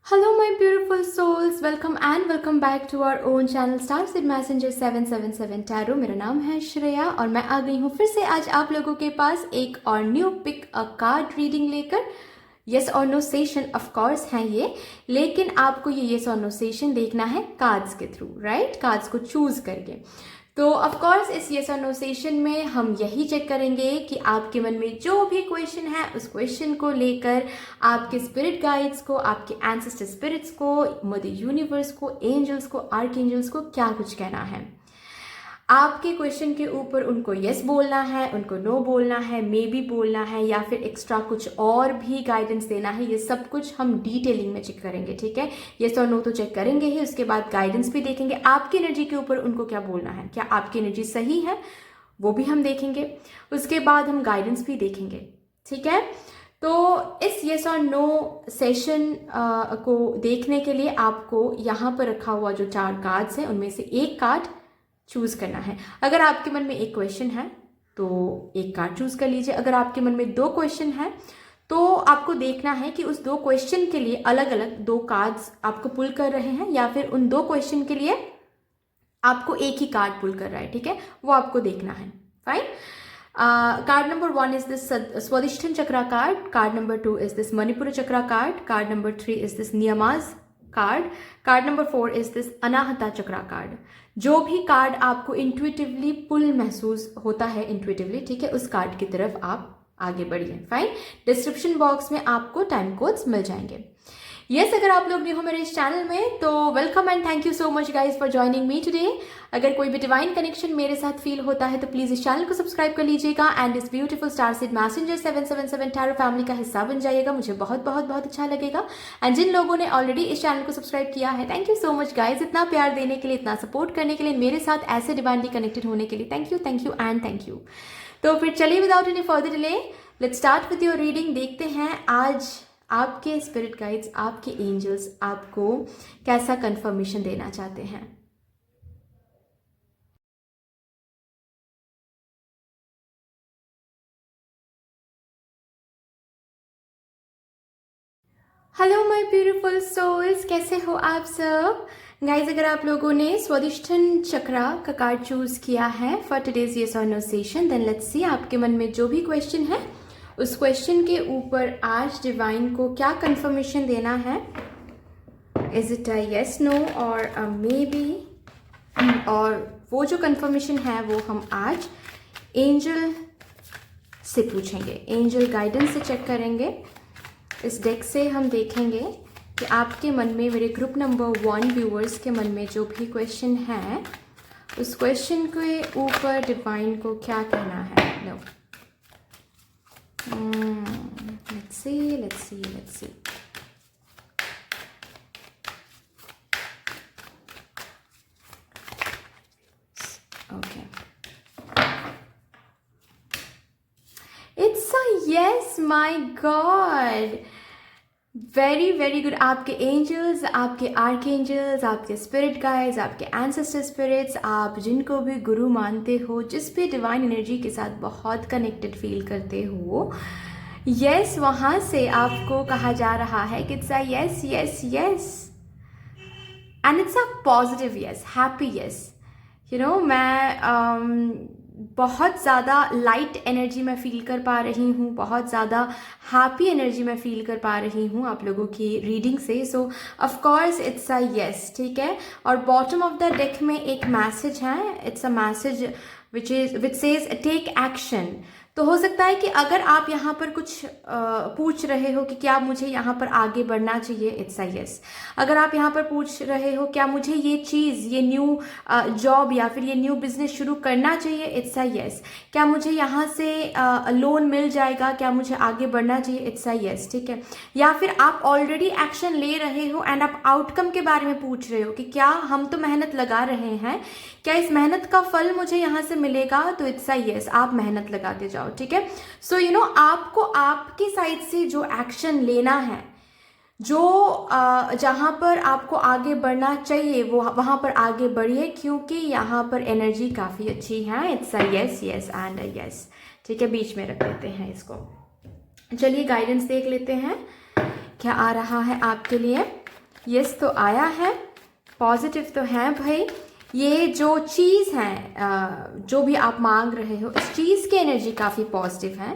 Hello my beautiful souls, welcome back to our own channel Starseed Messenger 777 Tarot। मेरा नाम है श्रेया और मैं आ गई हूँ फिर से आज आप लोगों के पास एक और new pick a card reading लेकर। यस और नो सेशन ऑफ कोर्स है ये, लेकिन आपको ये यस और नो सेशन देखना है कार्ड्स के थ्रू, राइट? कार्ड्स को चूज करके। तो ऑफ कोर्स इस यस और नो सेशन में हम यही चेक करेंगे कि आपके मन में जो भी क्वेश्चन है उस क्वेश्चन को लेकर आपके स्पिरिट गाइड्स को, आपके एंसेस्टर स्पिरिट्स को, मदर यूनिवर्स को, एंजल्स को, आर्क एंजल्स को क्या कुछ कहना है। आपके क्वेश्चन के ऊपर उनको यस बोलना है, उनको नो बोलना है, मे बी बोलना है या फिर एक्स्ट्रा कुछ और भी गाइडेंस देना है। ये सब कुछ हम डिटेलिंग में चेक करेंगे, ठीक है? यस और नो तो चेक करेंगे ही, उसके बाद गाइडेंस भी देखेंगे। आपकी एनर्जी के ऊपर उनको क्या बोलना है, क्या आपकी एनर्जी सही है, वो भी हम देखेंगे। उसके बाद हम गाइडेंस भी देखेंगे, ठीक है? तो इस यस और नो सेशन को देखने के लिए आपको यहाँ पर रखा हुआ जो 4 कार्ड्स हैं उनमें से एक कार्ड चूज करना है। अगर आपके मन में एक क्वेश्चन है तो एक कार्ड चूज कर लीजिए। अगर आपके मन में 2 क्वेश्चन है तो आपको देखना है कि उस 2 क्वेश्चन के लिए अलग अलग 2 कार्ड्स आपको पुल कर रहे हैं या फिर उन 2 क्वेश्चन के लिए आपको एक ही कार्ड पुल कर रहा है, ठीक है? वो आपको देखना है। Fine. Card number 1 is this Svadhisthana chakra card, card number 2 is this Manipura chakra card, card number 3 is this नियमाज card, card number 4 is this Anahata chakra card. जो भी कार्ड आपको इंट्यूटिवली पुल महसूस होता है, इंट्यूटिवली, ठीक है, उस कार्ड की तरफ आप आगे बढ़िए। फाइन। डिस्क्रिप्शन बॉक्स में आपको टाइम कोड्स मिल जाएंगे। यस, अगर आप लोग न्यू हो मेरे इस चैनल में तो welcome and thank you so much guys for joining me today. अगर कोई भी डिवाइन कनेक्शन मेरे साथ फील होता है तो प्लीज इस चैनल को सब्सक्राइब कर लीजिएगा एंड इस ब्यूटीफुल स्टारसीड मैसेंजर 777 टैरो फैमिली का हिस्सा बन जाइएगा। मुझे बहुत बहुत बहुत अच्छा लगेगा। एंड जिन लोगों ने ऑलरेडी इस चैनल को सब्सक्राइब किया है, thank you so much guys, इतना प्यार देने के लिए, इतना सपोर्ट करने के लिए, मेरे साथ ऐसे डिवाइनली कनेक्टेड होने के लिए thank you and thank you. तो फिर चलिए without any further delay let's start with your reading. देखते हैं आज आपके स्पिरिट गाइड्स, आपके एंजल्स आपको कैसा कंफर्मेशन देना चाहते हैं। हेलो माय ब्यूटीफुल सोल्स, कैसे हो आप सब? गाइज, अगर आप लोगों ने स्वादिष्ठन चक्रा का कार्ड चूज किया है फॉर टुडेज यस और no session, then let's see आपके मन में जो भी क्वेश्चन है उस क्वेश्चन के ऊपर आज डिवाइन को क्या कंफर्मेशन देना है। Is it a yes, no और अ मे बी? और वो जो कंफर्मेशन है वो हम आज एंजल से पूछेंगे, एंजल गाइडेंस से चेक करेंगे। इस डेक से हम देखेंगे कि आपके मन में, मेरे ग्रुप नंबर 1 व्यूअर्स के मन में जो भी क्वेश्चन है उस क्वेश्चन के ऊपर डिवाइन को क्या कहना है। No, let's see. Okay. It's a yes, my God. Very very good. आपके एंजल्स, आपके आर्क एंजल्स, आपके स्पिरिट गाइड्स, आपके एंसेस्टर स्पिरिट्स, आप जिनको भी गुरु मानते हो, जिस भी डिवाइन एनर्जी के साथ बहुत कनेक्टेड फील करते हो, यस, वहाँ से आपको कहा जा रहा है कि it's a yes yes yes and it's a positive yes, happy yes. You know, मैं बहुत ज़्यादा लाइट एनर्जी में फील कर पा रही हूँ, बहुत ज़्यादा हैप्पी एनर्जी में फील कर पा रही हूँ आप लोगों की रीडिंग से। सो of course it's a yes, ठीक है? और बॉटम ऑफ द डेक में एक मैसेज है, it's a message which says take action. तो हो सकता है कि अगर आप यहाँ पर कुछ पूछ रहे हो कि क्या मुझे यहाँ पर आगे बढ़ना चाहिए, इट्स अ यस। अगर आप यहाँ पर पूछ रहे हो क्या मुझे ये चीज़, ये न्यू जॉब या फिर ये न्यू बिजनेस शुरू करना चाहिए, इट्स अ यस। क्या मुझे यहाँ से लोन मिल जाएगा, क्या मुझे आगे बढ़ना चाहिए, इट्स अ यस, ठीक है? या फिर आप ऑलरेडी एक्शन ले रहे हो एंड आप आउटकम के बारे में पूछ रहे हो कि क्या हम तो मेहनत लगा रहे हैं, क्या इस मेहनत का फल मुझे यहाँ से मिलेगा, तो इट्स अ यस, आप मेहनत लगाते जाओ, ठीक है? सो यू नो, आपको आपकी साइड से जो एक्शन लेना है, जो जहाँ पर आपको आगे बढ़ना चाहिए वो वहाँ पर आगे बढ़िए, क्योंकि यहाँ पर एनर्जी काफ़ी अच्छी है। It's a yes yes and a yes, ठीक है? बीच में रख लेते हैं इसको। चलिए गाइडेंस देख लेते हैं क्या आ रहा है आपके लिए। यस तो आया है, पॉजिटिव तो है भाई। ये जो चीज़ है जो भी आप मांग रहे हो, इस चीज़ की एनर्जी काफ़ी पॉजिटिव है।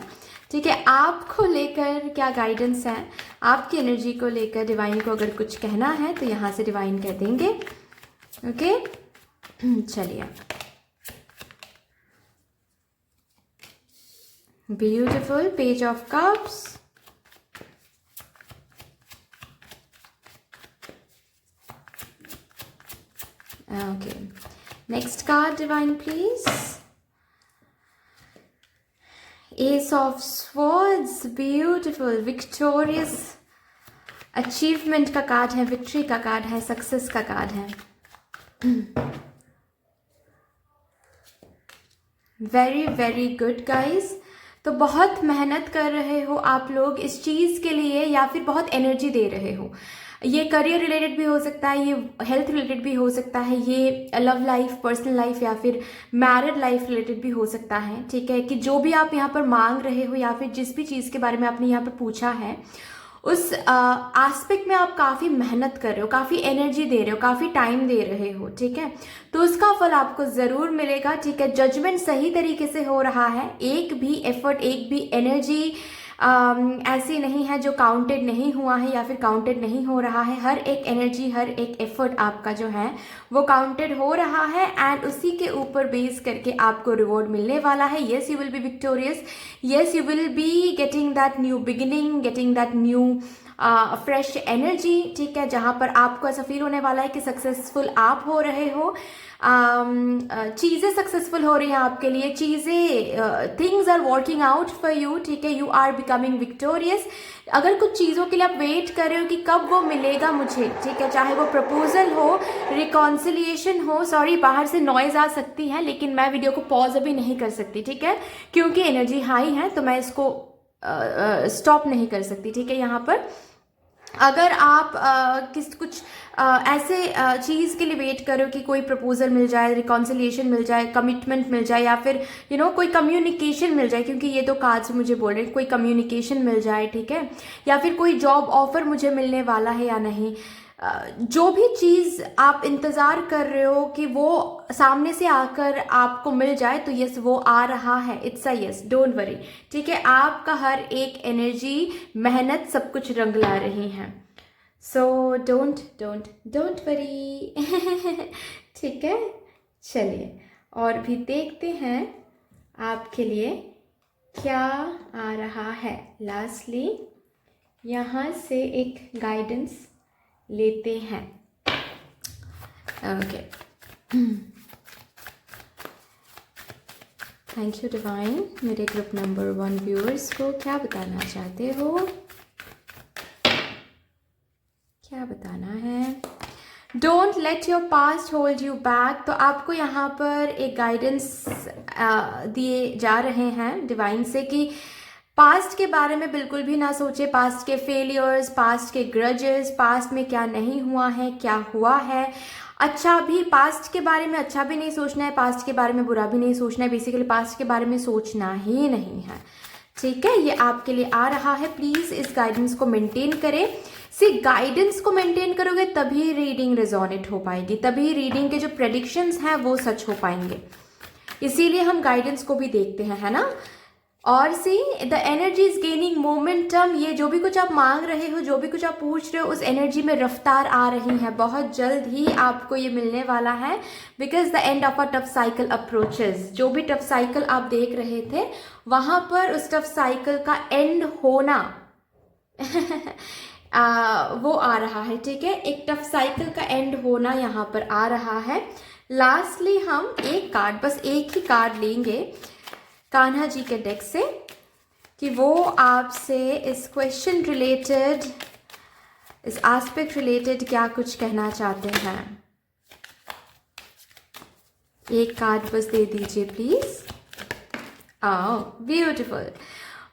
ठीक है, आपको लेकर क्या गाइडेंस है, आपकी एनर्जी को लेकर डिवाइन को अगर कुछ कहना है तो यहाँ से डिवाइन कह देंगे। ओके, चलिए। Beautiful, page of cups, okay, next card divine please. S of swords, beautiful, victorious, achievement का कार्ड है, विक्ट्री का कार्ड है, सक्सेस का कार्ड है। Very very good guys. तो बहुत मेहनत कर रहे हो आप लोग इस चीज़ के लिए, या फिर बहुत एनर्जी दे रहे हो। ये करियर रिलेटेड भी हो सकता है, ये हेल्थ रिलेटेड भी हो सकता है, ये लव लाइफ, पर्सनल लाइफ या फिर मैरिड लाइफ रिलेटेड भी हो सकता है। ठीक है, कि जो भी आप यहाँ पर मांग रहे हो या फिर जिस भी चीज़ के बारे में आपने यहाँ पर पूछा है, उस एस्पेक्ट में आप काफ़ी मेहनत कर रहे हो, काफ़ी एनर्जी दे रहे हो, काफ़ी टाइम दे रहे हो। ठीक है, तो उसका फल आपको ज़रूर मिलेगा। ठीक है, जजमेंट सही तरीके से हो रहा है, एक भी एफर्ट, एक भी एनर्जी ऐसी नहीं है जो काउंटेड नहीं हुआ है या फिर काउंटेड नहीं हो रहा है। हर एक एनर्जी, हर एक एफर्ट आपका जो है वो काउंटेड हो रहा है, एंड उसी के ऊपर बेस करके आपको रिवॉर्ड मिलने वाला है। Yes, you will B victorious, yes you will be getting that new beginning, getting that new fresh energy. ठीक है, जहाँ पर आपको ऐसा फील होने वाला है कि सक्सेसफुल आप हो रहे हो, चीज़ें सक्सेसफुल हो रही हैं आपके लिए, चीज़ें, things are working out for you. ठीक है, यू आर बिकमिंग विक्टोरियस। अगर कुछ चीज़ों के लिए आप वेट कर रहे हो कि कब वो मिलेगा मुझे, ठीक है, चाहे वो प्रपोजल हो, रिकॉन्सिलिएशन हो, सॉरी बाहर से नॉइज़ आ सकती है लेकिन मैं वीडियो को पॉज अभी नहीं कर सकती। ठीक है, क्योंकि एनर्जी हाई है तो मैं इसको स्टॉप नहीं कर सकती। ठीक है, यहाँ पर अगर आप कुछ ऐसे चीज़ के लिए वेट करो कि कोई प्रपोजल मिल जाए, रिकॉन्सिलिएशन मिल जाए, कमिटमेंट मिल जाए, या फिर कोई कम्युनिकेशन मिल जाए, क्योंकि ये तो कार्ड्स मुझे बोल रहे हैं कोई कम्युनिकेशन मिल जाए। ठीक है, या फिर कोई जॉब ऑफर मुझे मिलने वाला है या नहीं, जो भी चीज़ आप इंतज़ार कर रहे हो कि वो सामने से आकर आपको मिल जाए, तो यस वो आ रहा है। It's a yes, don't worry. ठीक है, आपका हर एक एनर्जी, मेहनत, सब कुछ रंग ला रही हैं। So don't worry. ठीक है, चलिए और भी देखते हैं आपके लिए क्या आ रहा है। लास्टली यहाँ से एक गाइडेंस लेते हैं। Okay, thank you divine. मेरे ग्रुप नंबर 1 व्यूअर्स को क्या बताना चाहते हो, क्या बताना है? Don't let your past hold you back. तो आपको यहाँ पर एक गाइडेंस दिए जा रहे हैं डिवाइन से कि पास्ट के बारे में बिल्कुल भी ना सोचे, पास्ट के फेलियर्स, पास्ट के ग्रजेस, पास्ट में क्या नहीं हुआ है, क्या हुआ है। अच्छा भी, पास्ट के बारे में अच्छा भी नहीं सोचना है, पास्ट के बारे में बुरा भी नहीं सोचना है, बेसिकली पास्ट के बारे में सोचना ही नहीं है। ठीक है, ये आपके लिए आ रहा है। प्लीज़ इस गाइडेंस को मेंटेन करें। गाइडेंस को मेंटेन करोगे तभी रीडिंग रिजोनेट हो पाएगी, तभी रीडिंग के जो प्रेडिक्शंस हैं वो सच हो पाएंगे। इसीलिए हम गाइडेंस को भी देखते हैं, है ना। और the energy is gaining momentum. ये जो भी कुछ आप मांग रहे हो, जो भी कुछ आप पूछ रहे हो, उस एनर्जी में रफ्तार आ रही है। बहुत जल्द ही आपको ये मिलने वाला है, because the end of a tough cycle approaches. जो भी टफ साइकिल आप देख रहे थे, वहां पर उस टफ साइकिल का एंड होना वो आ रहा है। ठीक है, एक टफ साइकिल का एंड होना यहाँ पर आ रहा है। लास्टली हम एक कार्ड, बस एक ही कार्ड लेंगे कान्हा जी के डेक से, कि वो आपसे इस क्वेश्चन रिलेटेड, इस एस्पेक्ट रिलेटेड क्या कुछ कहना चाहते हैं। एक कार्ड बस दे दीजिए प्लीज। ब्यूटिफुल,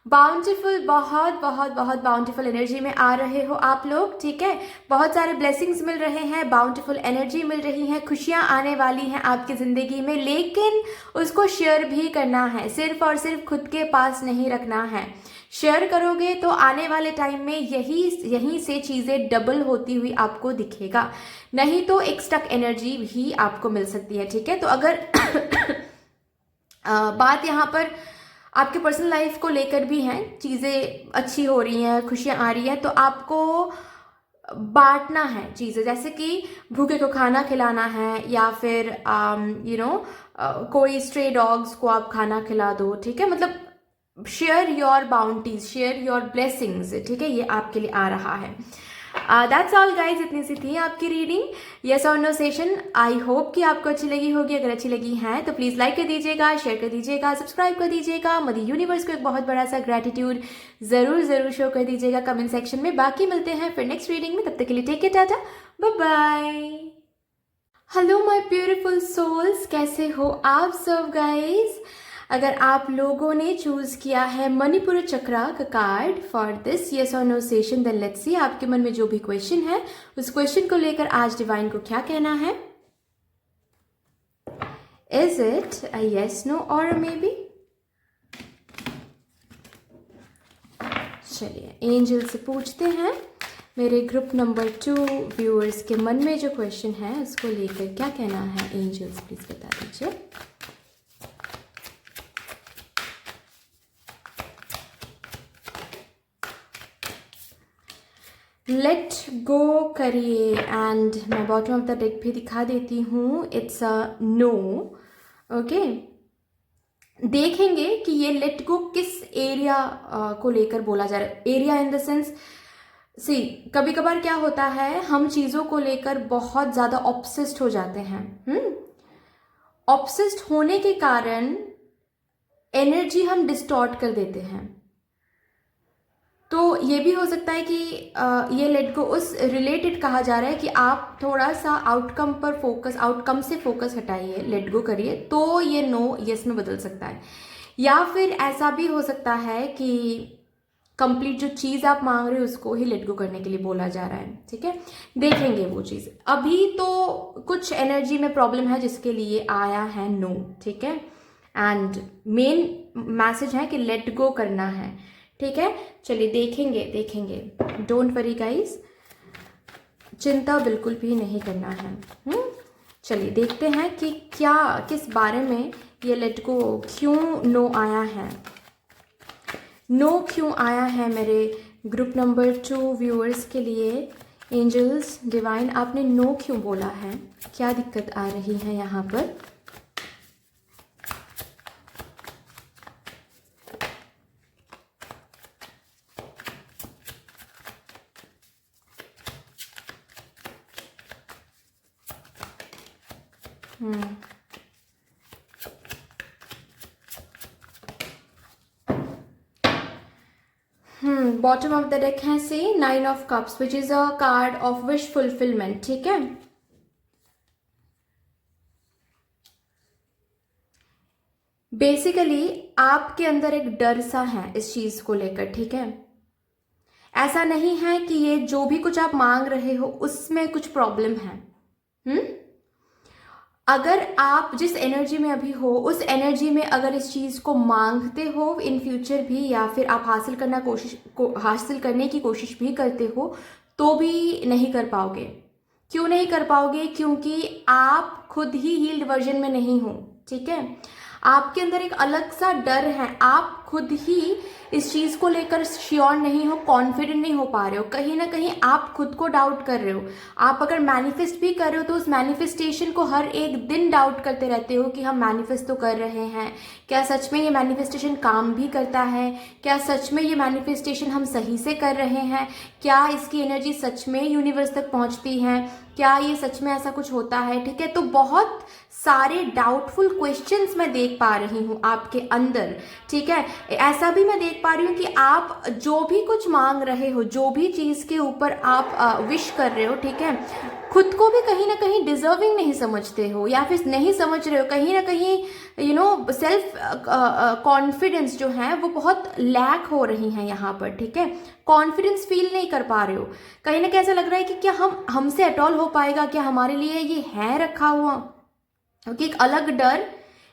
बाउंटीफुल, बहुत बहुत बहुत बाउंटीफुल एनर्जी में आ रहे हो आप लोग। ठीक है, बहुत सारे ब्लेसिंग्स मिल रहे हैं, बाउंटीफुल एनर्जी मिल रही है, खुशियां आने वाली हैं आपकी ज़िंदगी में, लेकिन उसको शेयर भी करना है, सिर्फ और सिर्फ खुद के पास नहीं रखना है, शेयर करोगे तो आने वाले टाइम में यहीं से चीज़ें डबल होती हुई आपको दिखेगा, नहीं तो एक स्टक एनर्जी भी आपको मिल सकती है। ठीक है, तो अगर बात यहाँ पर आपके पर्सनल लाइफ को लेकर भी है, चीज़ें अच्छी हो रही हैं, खुशियाँ आ रही हैं, तो आपको बांटना है चीज़ें, जैसे कि भूखे को खाना खिलाना है, या फिर कोई स्ट्रे डॉग्स को आप खाना खिला दो। ठीक है, मतलब share your bounties, share your blessings. ठीक है, ये आपके लिए आ रहा है। दैट्स ऑल गाइज, इतनी सी थी आपकी रीडिंग, यस और नो सेशन। आई होप कि आपको अच्छी लगी होगी। अगर अच्छी लगी है तो प्लीज़ लाइक कर दीजिएगा, शेयर कर दीजिएगा, सब्सक्राइब कर दीजिएगा। मदर यूनिवर्स को एक बहुत बड़ा सा ग्रेटिट्यूड ज़रूर शो कर दीजिएगा कमेंट सेक्शन में। बाकी मिलते हैं फिर नेक्स्ट रीडिंग में, तब तक के लिए take care, tata, bye bye. Hello my beautiful souls, कैसे हो आप सब गाइज? अगर आप लोगों ने चूज किया है मणिपुर चक्रा का कार्ड फॉर दिस यस और no session, then let's see आपके मन में जो भी क्वेश्चन है उस क्वेश्चन को लेकर आज डिवाइन को क्या कहना है। Is it a yes, no और मे बी? चलिए एंजल से पूछते हैं, मेरे ग्रुप नंबर 2 व्यूअर्स के मन में जो क्वेश्चन है उसको लेकर क्या कहना है। एंजल्स प्लीज बता दीजिए। लेट गो करिए, एंड मैं बॉटम ऑफ द डेक भी दिखा देती हूँ, इट्स अ नो। ओके, देखेंगे कि ये लेट गो किस एरिया को लेकर बोला जा रहा है। एरिया इन द सेंस, सी कभी कभार क्या होता है, हम चीज़ों को लेकर बहुत ज़्यादा ऑब्सेस्ड हो जाते हैं। ऑब्सेस्ड होने के कारण एनर्जी हम डिस्टॉर्ट कर देते हैं। तो ये भी हो सकता है कि ये लेट गो उस रिलेटेड कहा जा रहा है कि आप थोड़ा सा आउटकम पर फोकस, आउटकम से फोकस हटाइए, लेट गो करिए, तो ये नो यस में बदल सकता है। या फिर ऐसा भी हो सकता है कि कंप्लीट जो चीज़ आप मांग रहे हो उसको ही लेट गो करने के लिए बोला जा रहा है। ठीक है, देखेंगे वो चीज़। अभी तो कुछ एनर्जी में प्रॉब्लम है जिसके लिए आया है नो। ठीक है, एंड मेन मैसेज है कि लेट गो करना है। ठीक है, चलिए देखेंगे। डोंट वरी गाइस, चिंता बिल्कुल भी नहीं करना है। चलिए देखते हैं कि क्या, किस बारे में ये लेट गो, क्यों नो आया है, नो क्यों आया है मेरे ग्रुप नंबर 2 व्यूअर्स के लिए। एंजल्स, डिवाइन, आपने नो क्यों बोला है, क्या दिक्कत आ रही है यहाँ पर? बॉटम ऑफ द डेक है से 9 of cups which is a card of wish fulfilment. ठीक है, बेसिकली आपके अंदर एक डर सा है इस चीज को लेकर। ठीक है, ऐसा नहीं है कि ये जो भी कुछ आप मांग रहे हो उसमें कुछ प्रॉब्लम है। अगर आप जिस एनर्जी में अभी हो उस एनर्जी में अगर इस चीज़ को मांगते हो इन फ्यूचर भी, या फिर आप हासिल करने की कोशिश भी करते हो, तो भी नहीं कर पाओगे। क्यों नहीं कर पाओगे? क्योंकि आप खुद ही हील्ड वर्जन में नहीं हो। ठीक है, आपके अंदर एक अलग सा डर है, आप खुद ही इस चीज़ को लेकर श्योर नहीं हो, कॉन्फिडेंट नहीं हो पा रहे हो, कहीं ना कहीं आप खुद को डाउट कर रहे हो। आप अगर मैनिफेस्ट भी कर रहे हो तो उस मैनिफेस्टेशन को हर एक दिन डाउट करते रहते हो कि हम मैनिफेस्ट तो कर रहे हैं, क्या सच में ये मैनिफेस्टेशन काम भी करता है, क्या सच में ये मैनिफेस्टेशन हम सही से कर रहे हैं, क्या इसकी एनर्जी सच में यूनिवर्स तक पहुंचती है, क्या ये सच में ऐसा कुछ होता है। ठीक है, तो बहुत सारे डाउटफुल क्वेश्चंस मैं देख पा रही हूँ आपके अंदर। ठीक है, ऐसा भी मैं देख पा रही हूँ कि आप जो भी कुछ मांग रहे हो, जो भी चीज़ के ऊपर आप विश कर रहे हो, ठीक है, खुद को भी कहीं ना कहीं डिजर्विंग नहीं समझते हो, या फिर नहीं समझ रहे हो, कहीं ना कहीं सेल्फ कॉन्फिडेंस जो है वो बहुत लैक हो रही है यहाँ पर। ठीक है, कॉन्फिडेंस फील नहीं कर पा रहे हो, कहीं ना कहीं ऐसा लग रहा है कि क्या हमसे एट ऑल हो पाएगा, क्या हमारे लिए ये है रखा हुआ, क्योंकि एक अलग डर,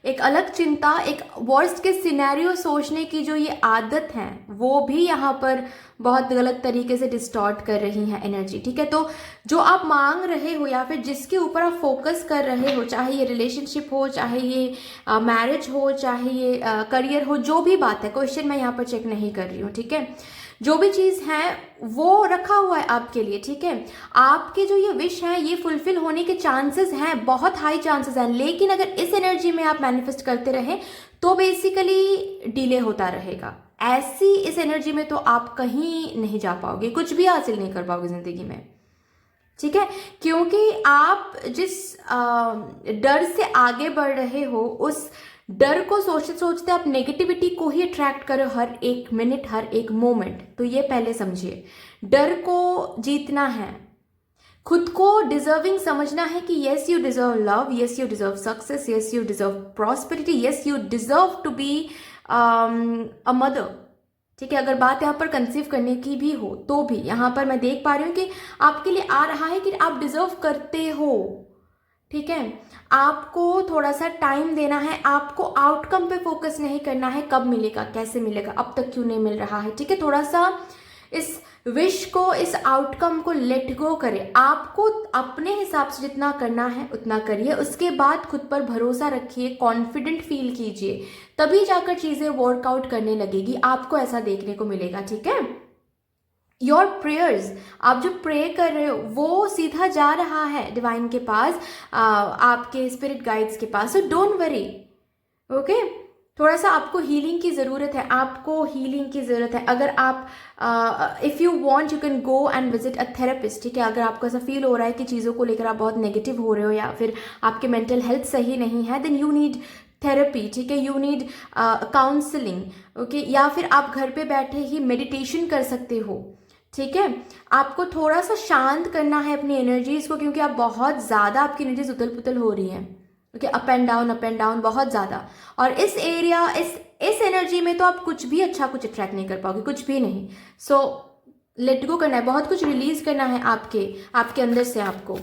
एक अलग चिंता, एक वर्स्ट के सिनेरियो सोचने की जो ये आदत है वो भी यहाँ पर बहुत गलत तरीके से डिस्टॉर्ट कर रही है एनर्जी, ठीक है। तो जो आप मांग रहे हो या फिर जिसके ऊपर आप फोकस कर रहे हो, चाहे ये रिलेशनशिप हो, चाहे ये मैरिज हो, चाहे ये करियर हो, जो भी बात है, क्वेश्चन मैं यहाँ पर चेक नहीं कर रही हूँ, ठीक है। जो भी चीज़ है वो रखा हुआ है आपके लिए, ठीक है। आपके जो ये विश है ये फुलफिल होने के चांसेस हैं, बहुत हाई चांसेस हैं, लेकिन अगर इस एनर्जी में आप मैनिफेस्ट करते रहे तो बेसिकली डिले होता रहेगा। ऐसी इस एनर्जी में तो आप कहीं नहीं जा पाओगे, कुछ भी हासिल नहीं कर पाओगे ज़िंदगी में, ठीक है। क्योंकि आप जिस डर से आगे बढ़ रहे हो, उस डर को सोचते सोचते आप नेगेटिविटी को ही अट्रैक्ट करो हर एक मिनट, हर एक मोमेंट। तो ये पहले समझिए, डर को जीतना है, खुद को डिजर्विंग समझना है कि yes you deserve love, yes you deserve success, yes you deserve prosperity, yes you deserve to be a mother, ठीक है। अगर बात यहाँ पर कंसीव करने की भी हो तो भी यहाँ पर मैं देख पा रही हूँ कि आपके लिए आ रहा है कि आप डिजर्व करते हो, ठीक है। आपको थोड़ा सा टाइम देना है, आपको आउटकम पे फोकस नहीं करना है, कब मिलेगा, कैसे मिलेगा, अब तक क्यों नहीं मिल रहा है, ठीक है। थोड़ा सा इस विश को, इस आउटकम को लेट गो करें। आपको अपने हिसाब से जितना करना है उतना करिए, उसके बाद खुद पर भरोसा रखिए, कॉन्फिडेंट फील कीजिए, तभी जाकर चीज़ें वर्कआउट करने लगेगी, आपको ऐसा देखने को मिलेगा, ठीक है। योर प्रेयर्स, आप जो प्रे कर रहे हो वो सीधा जा रहा है डिवाइन के पास, आपके स्पिरिट गाइड्स के पास, सो डोंट वरी, ओके। थोड़ा सा आपको हीलिंग की ज़रूरत है, आपको हीलिंग की ज़रूरत है। अगर आप if you want you can go and visit a therapist, ठीक है। अगर आपको ऐसा फील हो रहा है कि चीज़ों को लेकर आप बहुत नेगेटिव हो रहे हो या फिर आपके मेंटल हेल्थ सही नहीं है, देन यू नीड थेरेपी, ठीक है, यू नीड काउंसलिंग, ओके। या फिर आप घर पे बैठे ही मेडिटेशन कर सकते हो, ठीक है। आपको थोड़ा सा शांत करना है अपनी एनर्जीज को, क्योंकि आप बहुत ज़्यादा, आपकी एनर्जीज उथल पुथल हो रही हैं, ओके, अप एंड डाउन बहुत ज़्यादा। और इस एरिया, इस एनर्जी में तो आप कुछ भी अच्छा कुछ अट्रैक्ट नहीं कर पाओगे, कुछ भी नहीं। सो लेट गो करना है, बहुत कुछ रिलीज करना है आपके अंदर से आपको।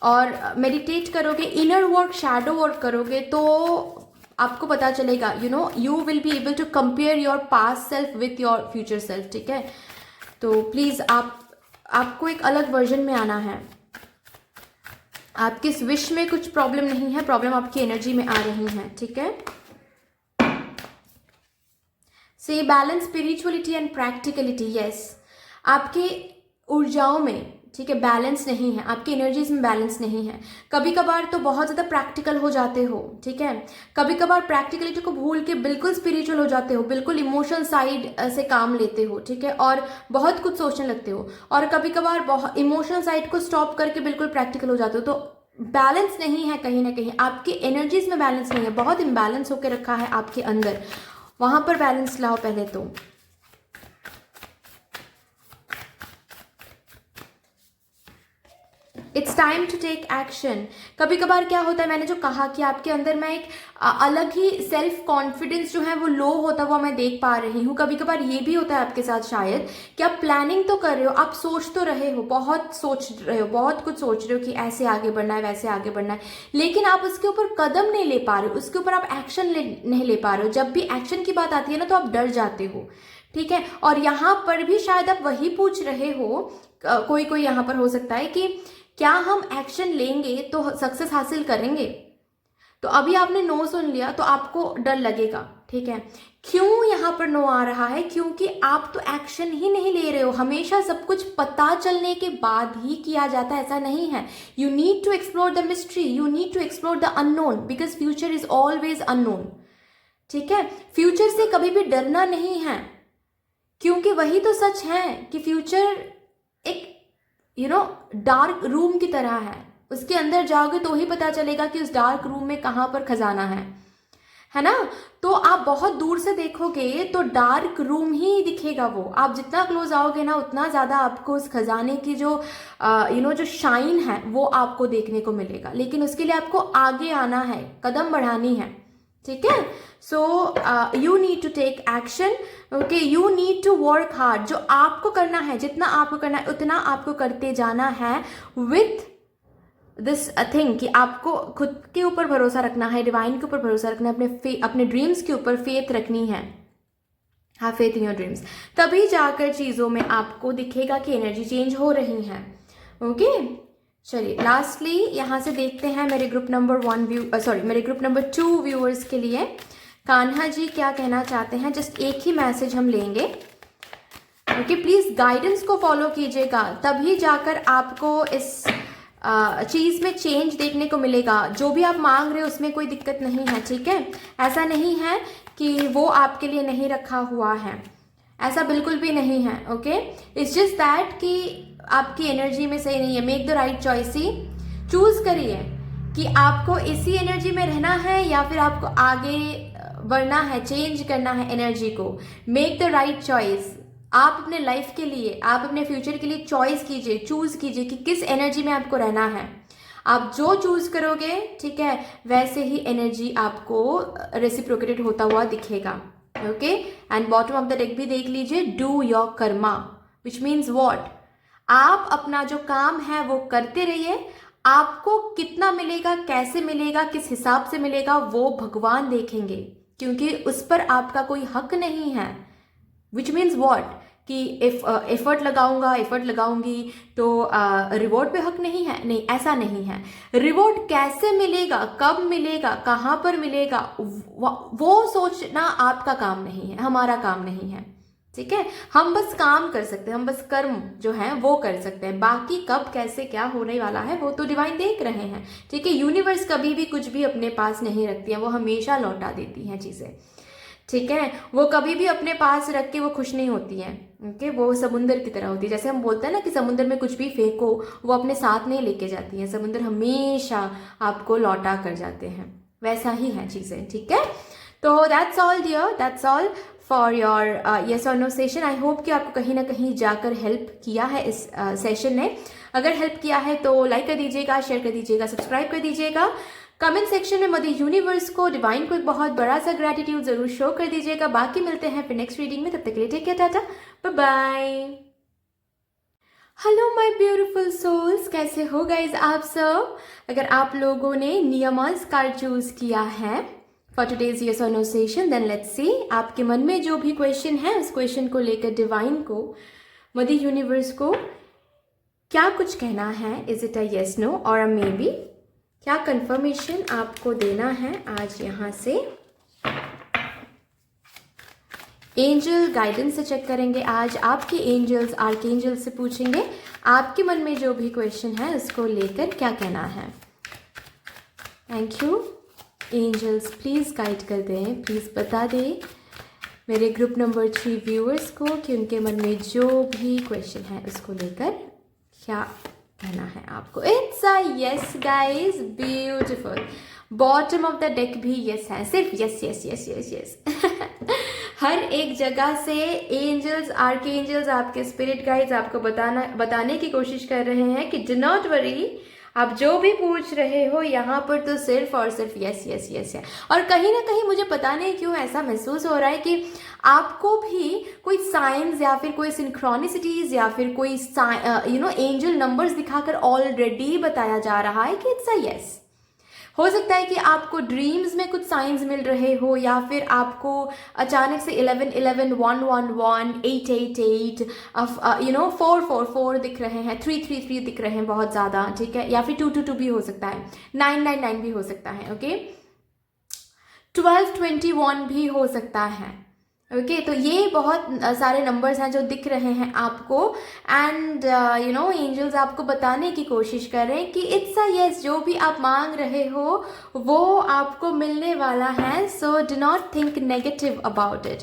और मेडिटेट करोगे, इनर वर्क, शैडो वर्क करोगे तो आपको पता चलेगा, you will be able to compare your past self with your future self, ठीक है। तो प्लीज़ आपको एक अलग वर्जन में आना है। आपके इस विश में कुछ प्रॉब्लम नहीं है, प्रॉब्लम आपकी एनर्जी में आ रही है, ठीक है। से balance spirituality and practicality, yes. आपके ऊर्जाओं में, ठीक है, बैलेंस नहीं है, आपकी एनर्जीज में बैलेंस नहीं है। कभी कभार तो बहुत ज़्यादा प्रैक्टिकल हो जाते हो, ठीक है। कभी कभार प्रैक्टिकलिटी को भूल के बिल्कुल स्पिरिचुअल हो जाते हो, बिल्कुल इमोशनल साइड से काम लेते हो, ठीक है, और बहुत कुछ सोचने लगते हो। और कभी कभार बहुत इमोशनल साइड को स्टॉप करके बिल्कुल प्रैक्टिकल हो जाते हो। तो बैलेंस नहीं है, कहीं ना कहीं आपकी एनर्जीज में बैलेंस नहीं है, बहुत इम्बैलेंस होकर रखा है आपके अंदर, वहां पर बैलेंस लाओ पहले तो। It's time to take action. कभी कभार क्या होता है, मैंने जो कहा कि आपके अंदर मैं एक अलग ही सेल्फ कॉन्फिडेंस जो है वो लो होता हुआ मैं देख पा रही हूँ। कभी कभार ये भी होता है आपके साथ शायद कि आप प्लानिंग तो कर रहे हो, आप सोच तो रहे हो, बहुत सोच रहे हो, बहुत कुछ सोच रहे हो कि ऐसे आगे बढ़ना है, वैसे आगे बढ़ना है, लेकिन आप उसके ऊपर कदम नहीं ले पा रहे हो, उसके ऊपर आप एक्शन नहीं ले पा रहे हो। जब भी एक्शन की बात आती है ना तो आप डर जाते हो, ठीक है। और यहाँ पर भी शायद आप वही पूछ रहे हो, कोई यहाँ पर हो सकता है कि क्या हम एक्शन लेंगे तो सक्सेस हासिल करेंगे। तो अभी आपने नो सुन लिया तो आपको डर लगेगा, ठीक है। क्यों यहाँ पर नो आ रहा है? क्योंकि आप तो एक्शन ही नहीं ले रहे हो। हमेशा सब कुछ पता चलने के बाद ही किया जाता है, ऐसा नहीं है। You need to explore the mystery, you need to explore the unknown, because future is always unknown, ठीक है। फ्यूचर से कभी भी डरना नहीं है, क्योंकि वही तो सच है कि फ्यूचर एक डार्क रूम की तरह है। उसके अंदर जाओगे तो ही पता चलेगा कि उस डार्क रूम में कहाँ पर खजाना है ना। तो आप बहुत दूर से देखोगे तो डार्क रूम ही दिखेगा वो। आप जितना क्लोज आओगे ना उतना ज़्यादा आपको उस खजाने की जो जो शाइन है वो आपको देखने को मिलेगा। लेकिन उसके लिए आपको आगे आना है, कदम बढ़ानी है, ठीक है। So you need to take action, okay, you need to work hard. जो आपको करना है, जितना आपको करना है उतना आपको करते जाना है विथ दिस थिंग कि आपको खुद के ऊपर भरोसा रखना है, डिवाइन के ऊपर भरोसा रखना है, अपने ड्रीम्स के ऊपर फेथ रखनी है। Have faith in your dreams, तभी जाकर चीज़ों में आपको दिखेगा कि एनर्जी चेंज हो रही है। ओके चलिए लास्टली यहाँ से देखते हैं मेरे ग्रुप नंबर 1 मेरे ग्रुप नंबर 2 व्यूअर्स के लिए कान्हा जी क्या कहना चाहते हैं। जस्ट एक ही मैसेज हम लेंगे। ओके प्लीज गाइडेंस को फॉलो कीजिएगा, तभी जाकर आपको इस चीज़ में चेंज देखने को मिलेगा। जो भी आप मांग रहे हो उसमें कोई दिक्कत नहीं है, ठीक है। ऐसा नहीं है कि वो आपके लिए नहीं रखा हुआ है, ऐसा बिल्कुल भी नहीं है। ओके इट्स जस्ट दैट कि आपकी एनर्जी में सही नहीं है। Make the right choice he, choose करिए कि आपको इसी एनर्जी में रहना है या फिर आपको आगे बढ़ना है, चेंज करना है एनर्जी को। Make the right choice. आप अपने लाइफ के लिए, आप अपने फ्यूचर के लिए चॉइस कीजिए, चूज कीजिए कि किस एनर्जी में आपको रहना है। आप जो चूज करोगे, ठीक है, वैसे ही एनर्जी आपको रेसिप्रोकेटेड होता हुआ दिखेगा। Okay and bottom of the deck भी देख लीजिए, do your Karma, which means what. आप अपना जो काम है वो करते रहिए। आपको कितना मिलेगा, कैसे मिलेगा, किस हिसाब से मिलेगा, वो भगवान देखेंगे, क्योंकि उस पर आपका कोई हक नहीं है। विच मीन्स वॉट कि एफर्ट लगाऊंगी तो रिवॉर्ड पे हक नहीं है। नहीं, ऐसा नहीं है। रिवॉर्ड कैसे मिलेगा, कब मिलेगा, कहाँ पर मिलेगा, वो सोचना आपका काम नहीं है, हमारा काम नहीं है, ठीक है। हम बस काम कर सकते हैं, हम बस कर्म जो है वो कर सकते हैं। बाकी कब कैसे क्या होने वाला है वो तो डिवाइन देख रहे हैं, ठीक है। यूनिवर्स कभी भी कुछ भी अपने पास नहीं रखती है, वो हमेशा लौटा देती हैं चीज़ें, ठीक है। वो कभी भी अपने पास रख के वो खुश नहीं होती है। ओके वो समुंदर की तरह होती है। जैसे हम बोलते हैं ना कि समुंदर में कुछ भी फेंको वो अपने साथ नहीं लेके जाती है, समुंदर हमेशा आपको लौटा कर जाते हैं। वैसा ही है चीज़ें, ठीक है। तो that's all dear, that's all for your yes और नो सेशन। आई होप कि आपको कहीं ना कहीं जाकर हेल्प किया है इस सेशन ने। अगर हेल्प किया है तो लाइक कर दीजिएगा, शेयर कर दीजिएगा, सब्सक्राइब कर दीजिएगा। कमेंट सेक्शन में मदर यूनिवर्स को, डिवाइन को एक बहुत बड़ा सा ग्रेटिट्यूड जरूर शो कर दीजिएगा। बाकी मिलते हैं फिर नेक्स्ट रीडिंग में, तब तक के लिए take care, tata, bye bye. Hello my beautiful souls, कैसे हो गाइज आप सब। अगर आप लोगों ने नियमास कार्ड चूज किया है फॉर टुडेज येस और no session, then let's see आपके मन में जो भी क्वेश्चन है उस क्वेश्चन को लेकर डिवाइन को, मदर यूनिवर्स को क्या कुछ कहना है। Is it a yes, no और अ मे बी? क्या कंफर्मेशन आपको देना है आज यहाँ से। एंजल गाइडेंस से चेक करेंगे आज। आपके एंजल्स, आर्कएंजल्स से पूछेंगे आपके मन में जो भी क्वेश्चन है उसको लेकर क्या कहना है। Thank you angels, please guide कर दें, प्लीज़ बता दें मेरे ग्रुप नंबर 3 व्यूअर्स को कि उनके मन में जो भी क्वेश्चन है उसको लेकर क्या कहना है आपको। It's a yes guys, beautiful. Bottom of the deck भी यस है, सिर्फ yes yes yes yes yes. हर एक जगह से एंजल्स, आर्कएंजल्स, आपके स्पिरिट गाइड्स आपको बताने की कोशिश कर रहे हैं कि डू नॉट वरी, आप जो भी पूछ रहे हो यहाँ पर तो सिर्फ और सिर्फ यस यस यस है। और कहीं ना कहीं मुझे पता नहीं क्यों ऐसा महसूस हो रहा है कि आपको भी कोई साइंस या फिर कोई सिंक्रोनिसिटीज या फिर कोई एंजल नंबर्स दिखाकर ऑलरेडी बताया जा रहा है कि इट्स अ यस। हो सकता है कि आपको ड्रीम्स में कुछ साइंस मिल रहे हो, या फिर आपको अचानक से 11 11 1 1 1 8 8 8 4 4 4 दिख रहे हैं, 3 3 3 दिख रहे हैं बहुत ज़्यादा, ठीक है। या फिर 2 2 2 भी हो सकता है, 9 9 9 भी हो सकता है, ओके 12 21 भी हो सकता है, ओके तो ये बहुत सारे नंबर्स हैं जो दिख रहे हैं आपको। एंड एंजल्स आपको बताने की कोशिश कर रहे हैं कि इट्स अ यस, जो भी आप मांग रहे हो वो आपको मिलने वाला है। So do not think negative about it,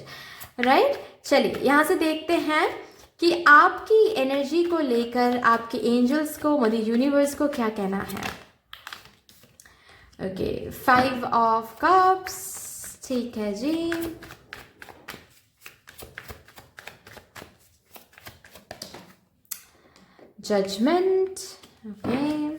right. चलिए यहाँ से देखते हैं कि आपकी एनर्जी को लेकर आपके एंजल्स को, मदर यूनिवर्स को क्या कहना है। ओके 5 ऑफ कप्स, ठीक है जी। Judgment, okay.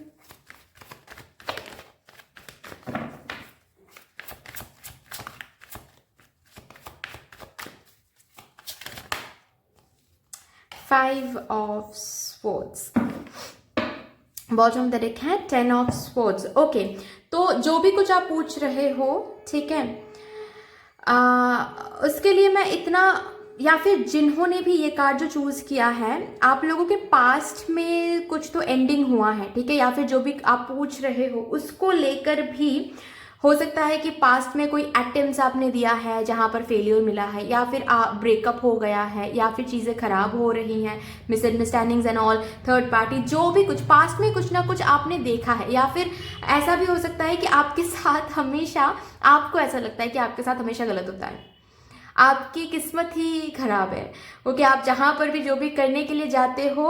Five of Swords. Bottom of the deck है 10 ऑफ स्पोर्ट्स। ओके, तो जो भी कुछ आप पूछ रहे हो, ठीक है, उसके लिए मैं इतना, या फिर जिन्होंने भी ये कार्ड जो चूज किया है, आप लोगों के पास्ट में कुछ तो एंडिंग हुआ है, ठीक है, या फिर जो भी आप पूछ रहे हो उसको लेकर भी हो सकता है कि पास्ट में कोई अटेम्प्ट्स आपने दिया है जहां पर फेलियर मिला है, या फिर ब्रेकअप हो गया है, या फिर चीज़ें खराब हो रही हैं, misunderstandings and all, third party, जो भी कुछ पास्ट में कुछ ना कुछ आपने देखा है, या फिर ऐसा भी हो सकता है कि आपके साथ हमेशा, आपको ऐसा लगता है कि आपके साथ हमेशा गलत होता है, आपकी किस्मत ही खराब है। ओके, आप जहाँ पर भी जो भी करने के लिए जाते हो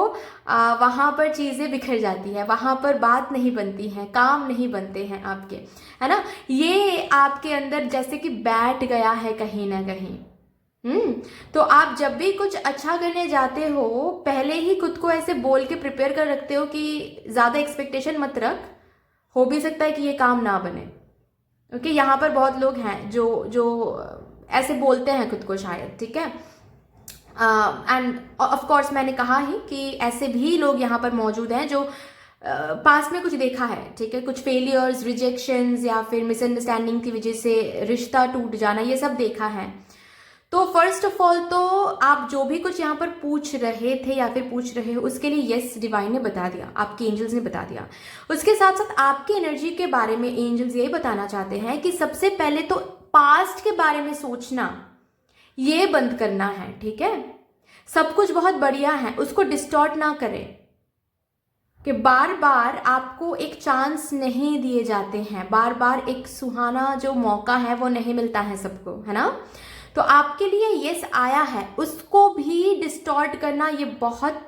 वहाँ पर चीज़ें बिखर जाती है, वहाँ पर बात नहीं बनती है, काम नहीं बनते हैं आपके, है ना। ये आपके अंदर जैसे कि बैठ गया है कहीं ना कहीं। तो आप जब भी कुछ अच्छा करने जाते हो, पहले ही खुद को ऐसे बोल के प्रिपेयर कर रखते हो कि ज़्यादा एक्सपेक्टेशन मत रख, हो भी सकता है कि ये काम ना बने। ओके, यहाँ पर बहुत लोग हैं जो जो ऐसे बोलते हैं खुद को शायद, ठीक है। एंड ऑफ कोर्स मैंने कहा ही कि ऐसे भी लोग यहाँ पर मौजूद हैं जो पास में कुछ देखा है, ठीक है, कुछ फेलियर्स, रिजेक्शंस या फिर मिसअंडरस्टैंडिंग की वजह से रिश्ता टूट जाना, ये सब देखा है। तो फर्स्ट ऑफ ऑल तो आप जो भी कुछ यहाँ पर पूछ रहे थे या फिर पूछ रहे हो, उसके लिए यस डिवाइन ने बता दिया, आपके एंजल्स ने बता दिया। उसके साथ साथ आपकी एनर्जी के बारे में एंजल्स यही बताना चाहते हैं कि सबसे पहले तो पास्ट के बारे में सोचना ये बंद करना है, ठीक है। सब कुछ बहुत बढ़िया है, उसको डिस्टॉर्ट ना करें, कि बार बार आपको एक चांस नहीं दिए जाते हैं, बार बार एक सुहाना जो मौका है वो नहीं मिलता है सबको, है ना। तो आपके लिए यस आया है, उसको भी डिस्टॉर्ट करना ये बहुत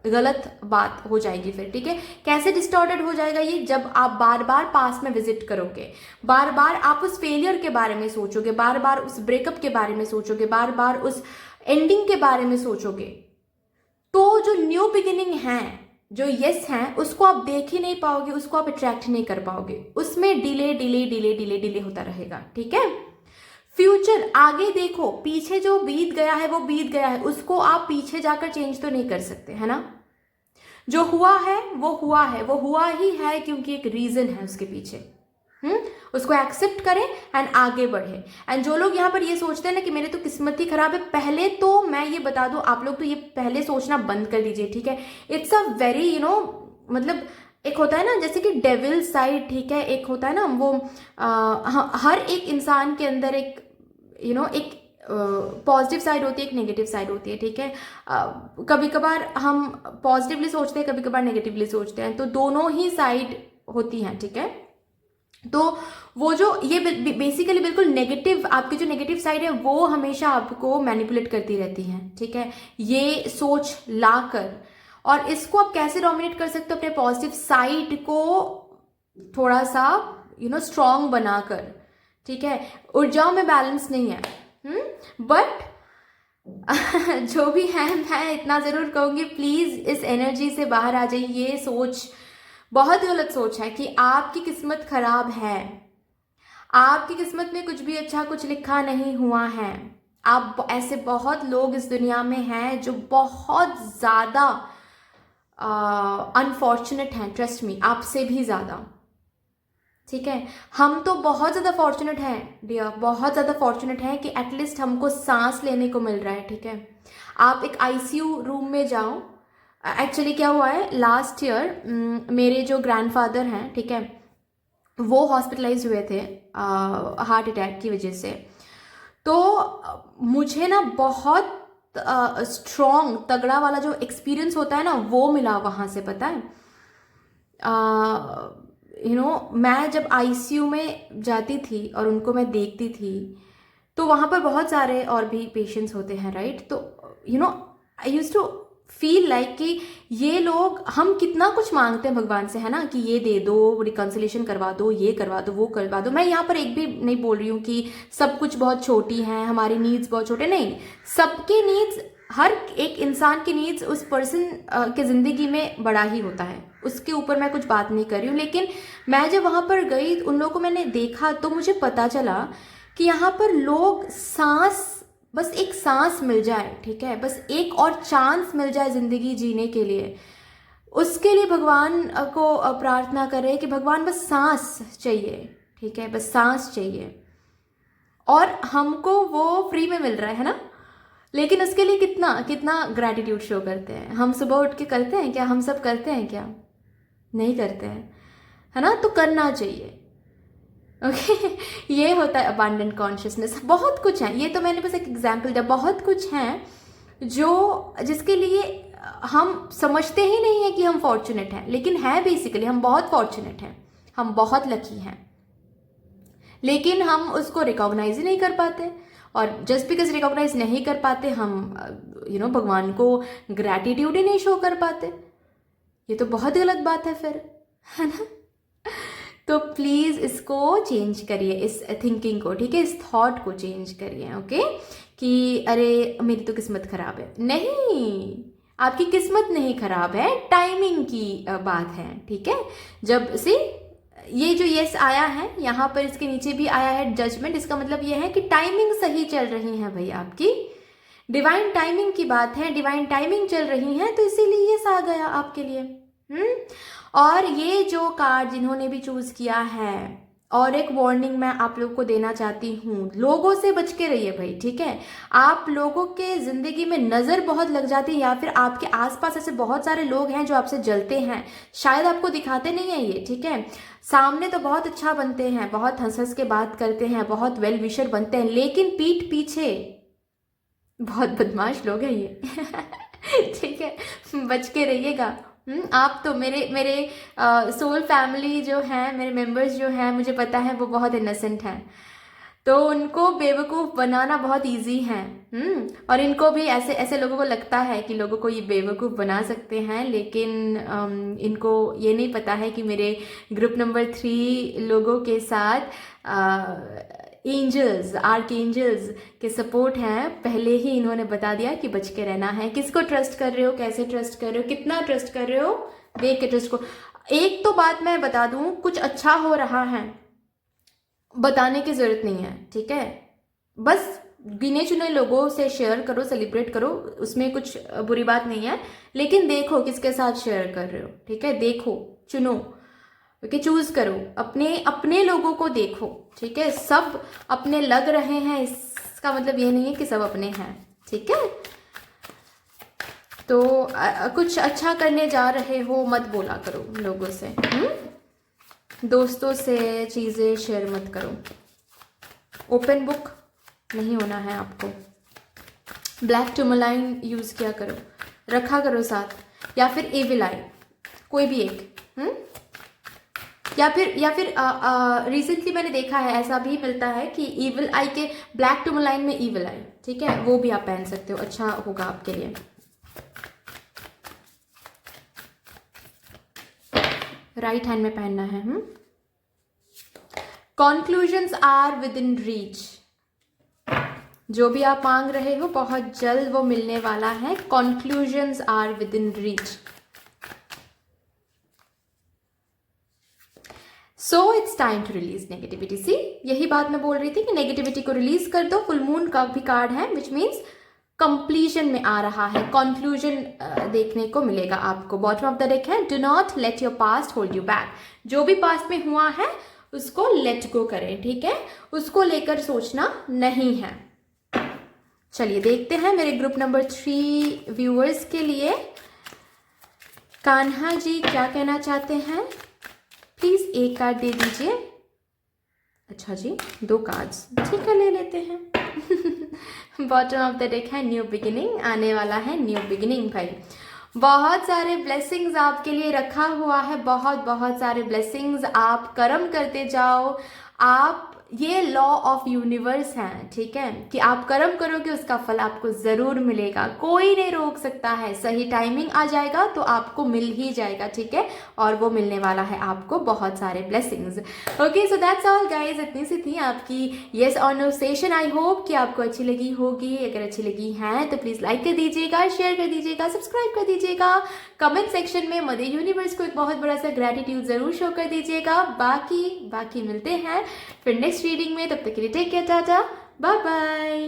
गलत बात हो जाएगी फिर, ठीक है। कैसे डिस्टॉर्टेड हो जाएगा ये, जब आप बार बार पास में विजिट करोगे, बार बार आप उस फेलियर के बारे में सोचोगे, बार बार उस ब्रेकअप के बारे में सोचोगे, बार बार उस एंडिंग के बारे में सोचोगे, तो जो न्यू बिगिनिंग है, जो यस है, उसको आप देख ही नहीं पाओगे, उसको आप अट्रैक्ट नहीं कर पाओगे, उसमें delay delay delay delay delay होता रहेगा, ठीक है। फ्यूचर आगे देखो, पीछे जो बीत गया है वो बीत गया है, उसको आप पीछे जाकर चेंज तो नहीं कर सकते, है ना। जो हुआ है वो हुआ है, वो हुआ ही है क्योंकि एक रीजन है उसके पीछे। उसको एक्सेप्ट करें एंड आगे बढ़े। एंड जो लोग यहाँ पर ये सोचते हैं ना कि मेरे तो किस्मत ही खराब है, पहले तो मैं ये बता दूं, आप लोग तो ये पहले सोचना बंद कर दीजिए, ठीक है। इट्स अ वेरी मतलब एक होता है ना जैसे कि डेविल साइड, ठीक है, एक होता है ना वो हर एक इंसान के अंदर एक एक पॉजिटिव साइड होती है, एक नेगेटिव साइड होती है, ठीक है। कभी कभार हम पॉजिटिवली सोचते हैं, कभी कभार नेगेटिवली सोचते हैं, तो दोनों ही साइड होती हैं, ठीक है। तो वो जो ये बेसिकली बिल्कुल नेगेटिव, आपकी जो नेगेटिव साइड है वो हमेशा आपको मैनिपुलेट करती रहती है, ठीक है, ये सोच लाकर। और इसको आप कैसे डोमिनेट कर सकते हो, अपने पॉजिटिव साइड को थोड़ा सा स्ट्रॉन्ग बनाकर, ठीक है। ऊर्जाओं में बैलेंस नहीं है, बट जो भी है, मैं इतना जरूर कहूंगी, प्लीज इस एनर्जी से बाहर आ जाइए। ये सोच बहुत गलत सोच है कि आपकी किस्मत खराब है, आपकी किस्मत में कुछ भी अच्छा कुछ लिखा नहीं हुआ है। आप ऐसे बहुत लोग इस दुनिया में हैं जो बहुत ज्यादा अनफॉर्चुनेट हैं, ट्रस्ट मी, आपसे भी ज्यादा, ठीक है। हम तो बहुत ज़्यादा फॉर्चुनेट हैं डियर, बहुत ज़्यादा फॉर्चुनेट हैं कि एटलीस्ट हमको सांस लेने को मिल रहा है, ठीक है। आप एक आईसीयू रूम में जाओ। एक्चुअली क्या हुआ है, लास्ट ईयर मेरे जो ग्रैंडफादर हैं, ठीक है, वो हॉस्पिटलाइज हुए थे हार्ट अटैक की वजह से। तो मुझे ना बहुत स्ट्रॉन्ग तगड़ा वाला जो एक्सपीरियंस होता है ना वो मिला वहाँ से, पता है। मैं जब आईसीयू में जाती थी और उनको मैं देखती थी, तो वहाँ पर बहुत सारे और भी पेशेंट्स होते हैं, राइट। तो I used to feel like कि ये लोग, हम कितना कुछ मांगते हैं भगवान से, है ना, कि ये दे दो, रिकंसिलेशन करवा दो, ये करवा दो, वो करवा दो। मैं यहाँ पर एक भी नहीं बोल रही हूँ कि सब कुछ बहुत छोटी हैं, हमारी नीड्स बहुत छोटे, नहीं, सबके नीड्स, हर एक इंसान की नीड्स उस पर्सन के जिंदगी में बड़ा ही होता है, उसके ऊपर मैं कुछ बात नहीं कर रही हूँ। लेकिन मैं जब वहाँ पर गई, उन लोगों को मैंने देखा, तो मुझे पता चला कि यहाँ पर लोग सांस, बस एक सांस मिल जाए, ठीक है, बस एक और चांस मिल जाए जिंदगी जीने के लिए, उसके लिए भगवान को प्रार्थना करें कि भगवान बस सांस चाहिए, ठीक है, बस सांस चाहिए, और हमको वो फ्री में मिल रहा है ना। लेकिन उसके लिए कितना कितना ग्रैटिट्यूड शो करते हैं हम। सुबह उठ के करते हैं क्या? हम सब करते हैं क्या? नहीं करते हैं, है ना। तो करना चाहिए, ओके। ये होता है अबांडेंट कॉन्शियसनेस। बहुत कुछ है, ये तो मैंने बस एक एग्जाम्पल दिया, बहुत कुछ है जो जिसके लिए हम समझते ही नहीं है कि हम फॉर्चुनेट हैं, लेकिन है बेसिकली हम बहुत फॉर्चुनेट हैं, हम बहुत लकी हैं, लेकिन हम उसको रिकॉग्नाइज ही नहीं कर पाते। और जस्ट बिकॉज रिकॉग्नाइज नहीं कर पाते हम भगवान को ग्रैटिट्यूड ही नहीं शो कर पाते। ये तो बहुत गलत बात है फिर, है ना। तो प्लीज़ इसको चेंज करिए, इस थिंकिंग को, ठीक है, इस थॉट को चेंज करिए, ओके। कि अरे मेरी तो किस्मत खराब है। नहीं, आपकी किस्मत नहीं खराब है, टाइमिंग की बात है, ठीक है। जब से ये जो यस आया है यहाँ पर, इसके नीचे भी आया है जजमेंट, इसका मतलब ये है कि टाइमिंग सही चल रही है भाई आपकी, डिवाइन टाइमिंग की बात है, डिवाइन टाइमिंग चल रही है, तो इसीलिए यस आ गया आपके लिए। और ये जो कार्ड जिन्होंने भी चूज किया है, और एक वार्निंग मैं आप लोगों को देना चाहती हूँ, लोगों से बच के रहिए भाई, ठीक है। आप लोगों के जिंदगी में नजर बहुत लग जाती है, या फिर आपके आसपास ऐसे बहुत सारे लोग हैं जो आपसे जलते हैं, शायद आपको दिखाते नहीं है ये, ठीक है। सामने तो बहुत अच्छा बनते हैं, बहुत हंस हंस के बात करते हैं, बहुत वेल विशर बनते हैं, लेकिन पीठ पीछे बहुत बदमाश लोग हैं ये ठीक है, बच के रहिएगा। आप तो मेरे मेरे सोल फैमिली जो है, मेरे मेंबर्स जो हैं, मुझे पता है वो बहुत इनोसेंट हैं, तो उनको बेवकूफ़ बनाना बहुत इजी है। और इनको भी ऐसे ऐसे लोगों को लगता है कि लोगों को ये बेवकूफ़ बना सकते हैं, लेकिन इनको ये नहीं पता है कि मेरे ग्रुप नंबर 3 लोगों के साथ एंजल्स, आर्क एंजल्स के सपोर्ट है। पहले ही इन्होंने बता दिया कि बच के रहना है। किसको ट्रस्ट कर रहे हो, कैसे ट्रस्ट कर रहे हो, कितना ट्रस्ट कर रहे हो, देख के ट्रस्ट को। एक तो बात मैं बता दूं, कुछ अच्छा हो रहा है बताने की जरूरत नहीं है, ठीक है। बस गिने चुने लोगों से शेयर करो, सेलिब्रेट करो, उसमें कुछ बुरी बात नहीं है, लेकिन देखो किसके साथ शेयर कर रहे हो, ठीक है। देखो, चुनो, ओके, चूज करो, अपने अपने लोगों को देखो, ठीक है। सब अपने लग रहे हैं इसका मतलब ये नहीं है कि सब अपने हैं, ठीक है। तो कुछ अच्छा करने जा रहे हो मत बोला करो लोगों से, दोस्तों से चीज़ें शेयर मत करो, ओपन बुक नहीं होना है आपको। ब्लैक टूरमलाइन यूज़ किया करो, रखा करो साथ, या फिर एविल आई, कोई भी एक, या फिर रिसेंटली मैंने देखा है ऐसा भी मिलता है कि ईविल आई के ब्लैक टूरमलाइन में ईविल आई, ठीक है, वो भी आप पहन सकते हो, अच्छा होगा आपके लिए। राइट हैंड में पहनना है। Conclusions are within reach, जो भी आप मांग रहे हो बहुत जल्द वो मिलने वाला है। Conclusions are within reach. So it's time to release negativity. See, यही बात मैं बोल रही थी कि नेगेटिविटी को रिलीज कर दो। फुल मून का भी कार्ड है, विच मीन्स कंप्लीशन में आ रहा है, कंक्लूजन देखने को मिलेगा आपको। बॉटम ऑफ द डेक है, do not let your past hold you back. जो भी पास्ट में हुआ है उसको लेट गो करें, ठीक है, उसको लेकर सोचना नहीं है। चलिए देखते हैं मेरे ग्रुप नंबर 3 व्यूअर्स के लिए कान्हा जी क्या कहना चाहते हैं। प्लीज एक कार्ड दे दीजिए। अच्छा जी, 2 कार्ड्स, ठीक है, ले लेते हैं। बॉटम ऑफ द डेक है न्यू बिगिनिंग, आने वाला है न्यू बिगिनिंग भाई। बहुत सारे ब्लेसिंग्स आपके लिए रखा हुआ है, बहुत बहुत सारे ब्लेसिंग्स। आप कर्म करते जाओ, आप, ये लॉ ऑफ यूनिवर्स है, ठीक है, कि आप कर्म करोगे उसका फल आपको जरूर मिलेगा, कोई नहीं रोक सकता है। सही टाइमिंग आ जाएगा तो आपको मिल ही जाएगा, ठीक है, और वो मिलने वाला है आपको बहुत सारे blessings. Okay, so that's all guys, इतनी सी थी आपकी येस और नो सेशन। आई होप कि आपको अच्छी लगी होगी। अगर अच्छी लगी है तो प्लीज लाइक कर दीजिएगा, शेयर कर दीजिएगा, सब्सक्राइब कर दीजिएगा, कमेंट सेक्शन में मदर यूनिवर्स को एक बहुत बड़ा सा ग्रेटिट्यूड जरूर शो कर दीजिएगा। बाकी मिलते हैं फिर नेक्स्ट रीडिंग में, तब तक के लिए take care, tata, bye bye.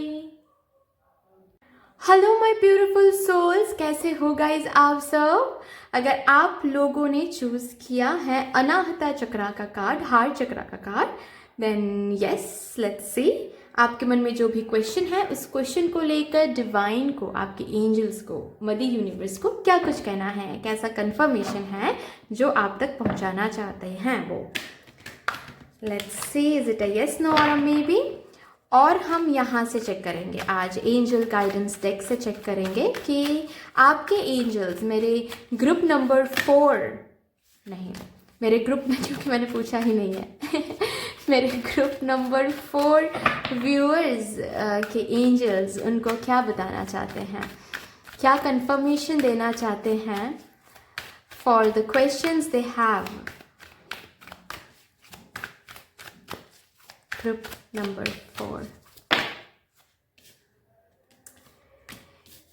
Hello my beautiful souls, कैसे हो गाइज आप सब। अगर आप लोगों ने चूज किया है अनाहता चक्रा का कार्ड, हार्ट चक्रा का card, then yes let's see आपके मन में जो भी क्वेश्चन है उस क्वेश्चन को लेकर डिवाइन को, आपके एंजल्स को, मदर यूनिवर्स को क्या कुछ कहना है, कैसा कंफर्मेशन है जो आप तक पहुंचाना चाहते हैं वो। Let's see is it a yes, no और मे बी। और हम यहाँ से चेक करेंगे, आज एंजल गाइडेंस डेक से चेक करेंगे कि आपके एंजल्स मेरे ग्रुप नंबर 4 नहीं, मेरे ग्रुप में, क्योंकि मैंने पूछा ही नहीं है मेरे ग्रुप नंबर 4 व्यूअर्स के एंजल्स उनको क्या बताना चाहते हैं, क्या कंफर्मेशन देना चाहते हैं for the questions they have. Group number 4.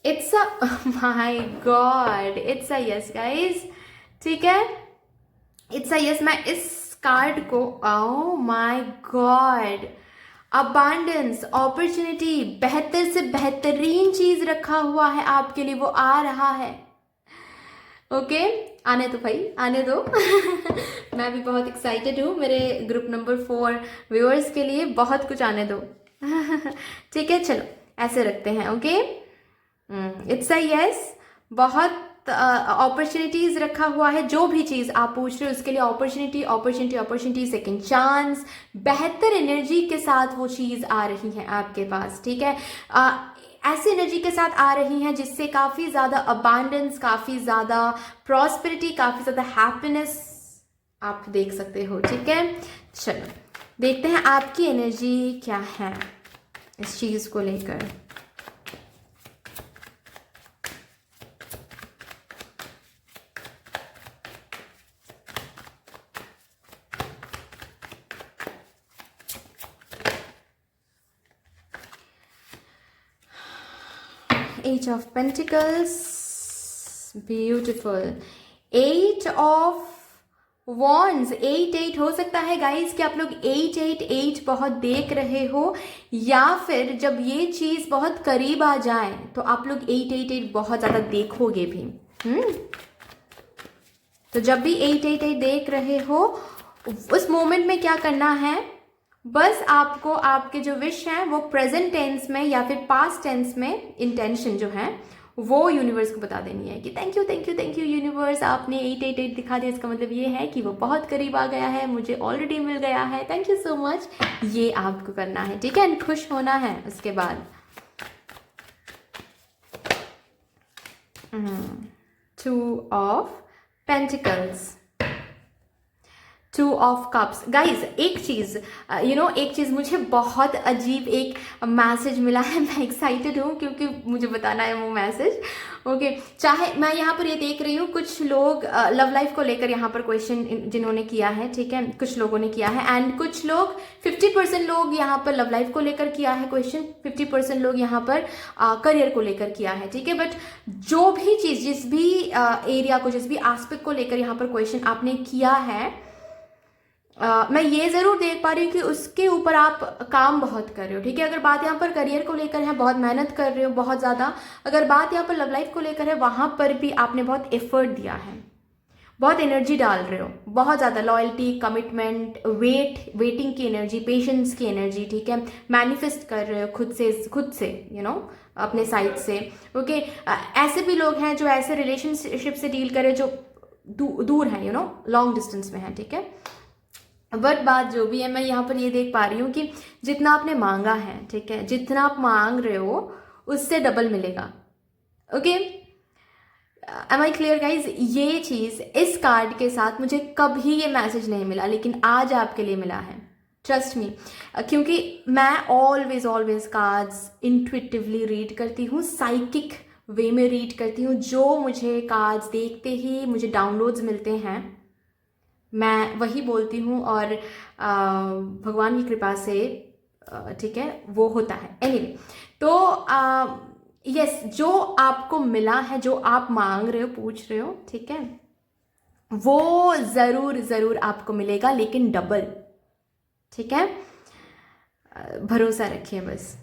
It's a oh my god, it's a yes guys, ठीक है, it's a yes। मैं इस कार्ड को oh my god, abundance, opportunity, बेहतर से बेहतरीन चीज रखा हुआ है आपके लिए, वो आ रहा है। ओके आने दो भाई, आने दो मैं भी बहुत एक्साइटेड हूँ मेरे ग्रुप नंबर 4 व्यूअर्स के लिए, बहुत कुछ आने दो ठीक है, चलो ऐसे रखते हैं। ओके इट्स अ यस, बहुत अपॉर्चुनिटीज रखा हुआ है। जो भी चीज़ आप पूछ रहे हो उसके लिए opportunity opportunity opportunity, second chance, बेहतर एनर्जी के साथ वो चीज़ आ रही है आपके पास, ठीक है। ऐसी एनर्जी के साथ आ रही हैं जिससे काफ़ी ज़्यादा अबांडेंस, काफ़ी ज़्यादा प्रॉस्पेरिटी, काफ़ी ज़्यादा हैप्पीनेस आप देख सकते हो, ठीक है। चलो देखते हैं आपकी एनर्जी क्या है इस चीज़ को लेकर। Eight of Pentacles, beautiful. Eight of Wands, 8 हो सकता है गाइस कि आप लोग 8 बहुत देख रहे हो, या फिर जब ये चीज़ बहुत करीब आ जाए तो आप लोग 8 बहुत ज़्यादा देखोगे भी। तो जब भी 8 देख रहे हो उस मोमेंट में क्या करना है, बस आपको आपके जो विश हैं वो प्रेजेंट टेंस में या फिर पास्ट टेंस में इंटेंशन जो है वो यूनिवर्स को बता देनी है कि thank you thank you thank you universe, आपने 8 दिखा दिया, इसका मतलब ये है कि वो बहुत करीब आ गया है, मुझे ऑलरेडी मिल गया है, थैंक यू सो मच। ये आपको करना है, ठीक है, खुश होना है उसके बाद। 2 of pentacles, 2 of cups. Guys एक चीज़ एक चीज़ मुझे बहुत अजीब एक मैसेज मिला है, मैं एक्साइटेड हूँ क्योंकि मुझे बताना है वो मैसेज। ओके चाहे मैं यहाँ पर ये देख रही हूँ कुछ लोग लव लाइफ को लेकर यहाँ पर क्वेश्चन जिन्होंने किया है, ठीक है, कुछ लोगों ने किया है, एंड कुछ लोग 50% लोग यहाँ पर लव लाइफ को लेकर किया है क्वेश्चन, 50% लोग यहाँ पर करियर को लेकर किया है, ठीक है। बट जो भी चीज़, जिस भी एरिया को, जिस भी एस्पेक्ट को लेकर यहाँ पर क्वेश्चन आपने किया है, मैं ये ज़रूर देख पा रही हूँ कि उसके ऊपर आप काम बहुत कर रहे हो, ठीक है। अगर बात यहाँ पर करियर को लेकर है, बहुत मेहनत कर रहे हो बहुत ज़्यादा। अगर बात यहाँ पर लव लाइफ को लेकर है, वहाँ पर भी आपने बहुत एफर्ट दिया है, बहुत एनर्जी डाल रहे हो, बहुत ज़्यादा लॉयल्टी, कमिटमेंट, वेटिंग की एनर्जी, पेशेंस की एनर्जी, ठीक है, मैनिफेस्ट कर रहे हो खुद से अपने साइड से। ओके ऐसे भी लोग हैं जो ऐसे रिलेशनशिप से डील करे जो दूर है, लॉन्ग डिस्टेंस में है, ठीक है। बट बात जो भी है, मैं यहाँ पर ये देख पा रही हूँ कि जितना आपने मांगा है, ठीक है, जितना आप मांग रहे हो उससे डबल मिलेगा। Okay am I clear guys. ये चीज़ इस कार्ड के साथ मुझे कभी ये मैसेज नहीं मिला, लेकिन आज आपके लिए मिला है, ट्रस्ट मी, क्योंकि मैं ऑलवेज कार्ड्स इंट्यूटिवली रीड करती हूँ, साइकिक वे में रीड करती हूँ। जो मुझे कार्ड्स देखते ही मुझे डाउनलोड्स मिलते हैं, मैं वही बोलती हूँ और भगवान की कृपा से ठीक है वो होता है। एनीवे तो यस, जो आपको मिला है, जो आप मांग रहे हो, पूछ रहे हो, ठीक है, वो ज़रूर आपको मिलेगा, लेकिन डबल, ठीक है, भरोसा रखिए बस।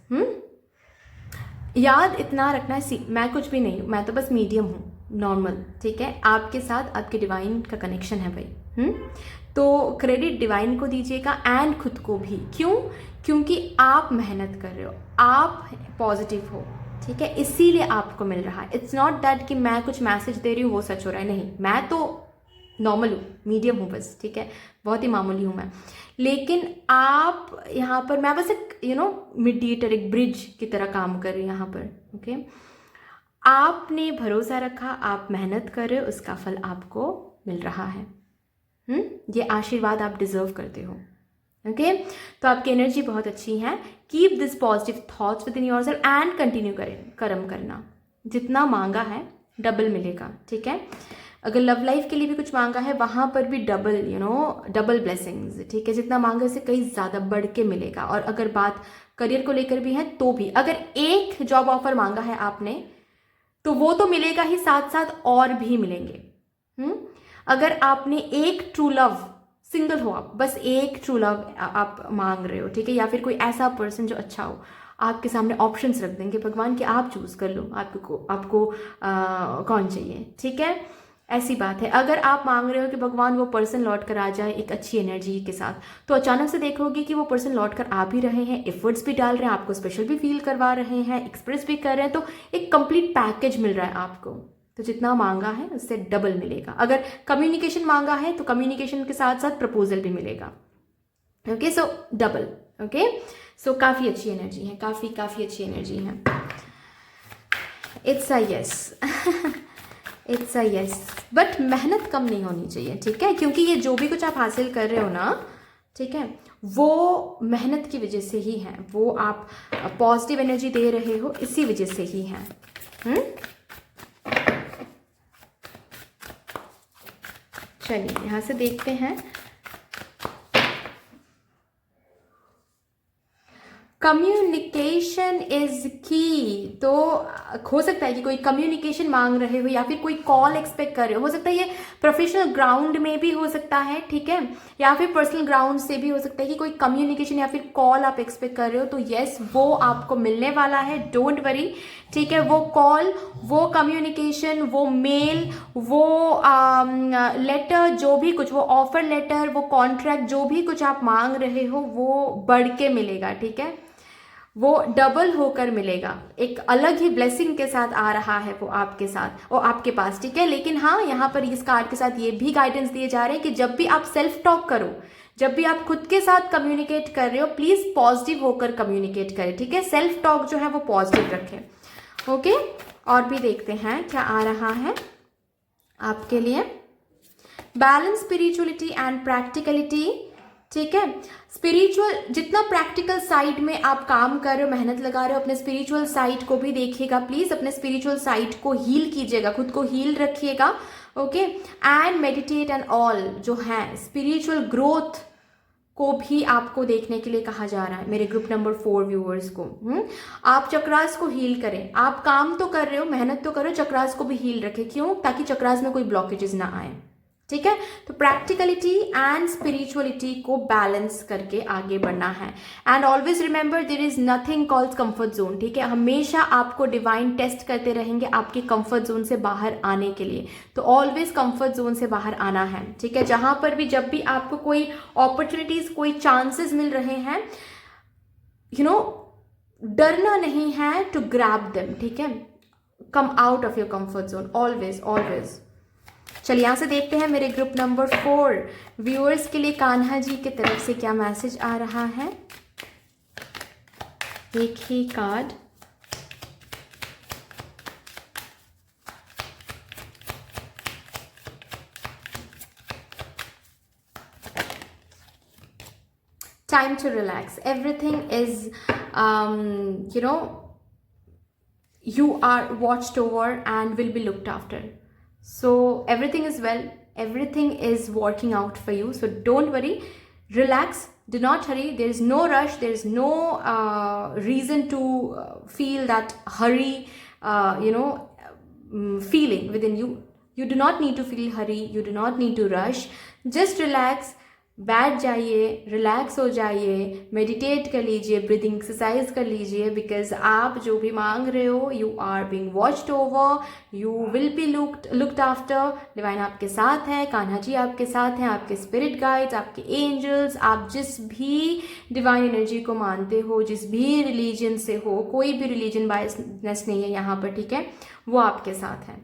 याद इतना रखना है, सी मैं कुछ भी नहीं हूँ, मैं तो बस मीडियम हूँ, नॉर्मल, ठीक है। आपके साथ आपके डिवाइन का कनेक्शन है भाई। तो क्रेडिट डिवाइन को दीजिएगा एंड खुद को भी। क्यों? क्योंकि आप मेहनत कर रहे हो, आप पॉजिटिव हो, ठीक है, इसीलिए आपको मिल रहा है। इट्स नॉट दैट कि मैं कुछ मैसेज दे रही हूँ वो सच हो रहा है, नहीं, मैं तो नॉर्मल हूँ, मीडियम हूँ बस, ठीक है, बहुत ही मामूली हूँ मैं। लेकिन आप यहाँ पर, मैं बस एक मीडिएटर, एक ब्रिज की तरह काम कर रही हूँ यहाँ पर, ओके। आपने भरोसा रखा, आप मेहनत कर रहे हो, उसका फल आपको मिल रहा है। ये आशीर्वाद आप डिजर्व करते हो, ओके। तो आपकी एनर्जी बहुत अच्छी है। Keep this positive thoughts with in your self and continue करें, कर्म करना। जितना मांगा है डबल मिलेगा, ठीक है। अगर लव लाइफ के लिए भी कुछ मांगा है, वहां पर भी डबल, डबल ब्लेसिंग्स, ठीक है। जितना मांगा उससे कहीं ज़्यादा बढ़ के मिलेगा। और अगर बात करियर को लेकर भी है तो भी, अगर एक जॉब ऑफर मांगा है आपने तो वो तो मिलेगा ही, साथ साथ और भी मिलेंगे। अगर आपने एक ट्रू लव, सिंगल हो आप, बस एक ट्रू लव आप मांग रहे हो, ठीक है, या फिर कोई ऐसा पर्सन जो अच्छा हो, आपके सामने ऑप्शंस रख देंगे भगवान कि आप चूज कर लो आपको कौन चाहिए, ठीक है। ऐसी बात है। अगर आप मांग रहे हो कि भगवान वो पर्सन लौट कर आ जाए एक अच्छी एनर्जी के साथ, तो अचानक से देखोगे कि वो पर्सन लौट कर आ भी रहे हैं, एफर्ट्स भी डाल रहे हैं, आपको स्पेशल भी फील करवा रहे हैं, एक्सप्रेस भी कर रहे हैं, तो एक कंप्लीट पैकेज मिल रहा है आपको। तो जितना मांगा है उससे डबल मिलेगा। अगर कम्युनिकेशन मांगा है तो कम्युनिकेशन के साथ साथ प्रपोजल भी मिलेगा, okay. So double, okay. So काफ़ी अच्छी एनर्जी है, काफ़ी अच्छी एनर्जी है। It's a yes it's a yes, but मेहनत कम नहीं होनी चाहिए, ठीक है, क्योंकि ये जो भी कुछ आप हासिल कर रहे हो ना, ठीक है, वो मेहनत की वजह से ही है, वो आप पॉजिटिव एनर्जी दे रहे हो इसी वजह से ही है। चलिए यहाँ से देखते हैं। कम्युनिकेशन इज की। तो हो सकता है कि कोई कम्युनिकेशन मांग रहे हो या फिर कोई कॉल एक्सपेक्ट कर रहे हो सकता है ये प्रोफेशनल ग्राउंड में भी हो सकता है, ठीक है, या फिर पर्सनल ग्राउंड से भी हो सकता है कि कोई कम्युनिकेशन या फिर कॉल आप एक्सपेक्ट कर रहे हो। तो यस, वो आपको मिलने वाला है, डोंट वरी, ठीक है। वो कॉल, वो कम्युनिकेशन, वो मेल, वो लेटर, जो भी कुछ, वो ऑफर लेटर, वो कॉन्ट्रैक्ट, जो भी कुछ आप मांग रहे हो वो बढ़ के मिलेगा, ठीक है, वो डबल होकर मिलेगा, एक अलग ही ब्लेसिंग के साथ आ रहा है वो आपके साथ, वो आपके पास, ठीक है। लेकिन हाँ, यहाँ पर इस कार्ड के साथ ये भी गाइडेंस दिए जा रहे हैं कि जब भी आप सेल्फ टॉक करो, जब भी आप खुद के साथ कम्युनिकेट कर रहे हो, प्लीज पॉजिटिव होकर कम्युनिकेट करें, ठीक है। सेल्फ टॉक जो है वो पॉजिटिव रखें, ओके। और भी देखते हैं क्या आ रहा है आपके लिए। बैलेंस स्पिरिचुअलिटी एंड प्रैक्टिकलिटी, ठीक है। स्पिरिचुअल, जितना प्रैक्टिकल साइड में आप काम कर रहे हो, मेहनत लगा रहे हो, अपने स्पिरिचुअल साइड को भी देखिएगा प्लीज, अपने स्पिरिचुअल साइड को हील कीजिएगा, खुद को हील रखिएगा, okay. And meditate and all, जो है स्पिरिचुअल ग्रोथ को भी आपको देखने के लिए कहा जा रहा है मेरे ग्रुप नंबर 4 व्यूअर्स को। आप चक्रास को हील करें, आप काम तो कर रहे हो, मेहनत तो करो, चक्रास को भी हील रखें। क्यों? ताकि चक्रास में कोई ब्लॉकेजेस ना आए, ठीक है। तो प्रैक्टिकलिटी एंड स्पिरिचुअलिटी को बैलेंस करके आगे बढ़ना है। And always remember there is nothing called comfort zone, ठीक है। हमेशा आपको डिवाइन टेस्ट करते रहेंगे आपके कंफर्ट जोन से बाहर आने के लिए। तो ऑलवेज कंफर्ट जोन से बाहर आना है, ठीक है। जहां पर भी, जब भी आपको कोई अपॉर्चुनिटीज, कोई चांसेस मिल रहे हैं, डरना नहीं है टू ग्रैब देम, ठीक है। Come out of your comfort zone, always always. चलिए यहां से देखते हैं मेरे ग्रुप नंबर 4 व्यूअर्स के लिए कान्हा जी की तरफ से क्या मैसेज आ रहा है। एक ही card, time to relax, everything is you are watched over and will be looked after. So everything is well, everything is working out for you, so don't worry, relax, do not hurry, there is no rush, there is no reason to feel that hurry feeling within you. You do not need to feel hurry, you do not need to rush, just relax, बैठ जाइए, relax हो जाइए, meditate कर लीजिए, breathing exercise कर लीजिए, because आप जो भी मांग रहे हो you are being watched over, you will be looked after. Divine आपके साथ है, कान्हा जी आपके साथ हैं, आपके स्पिरिट गाइड्स, आपके एंजल्स, आप जिस भी डिवाइन एनर्जी को मानते हो, जिस भी रिलीजन से हो, कोई भी रिलीजन बायसनेस नहीं है यहाँ पर, ठीक है, वो आपके साथ है।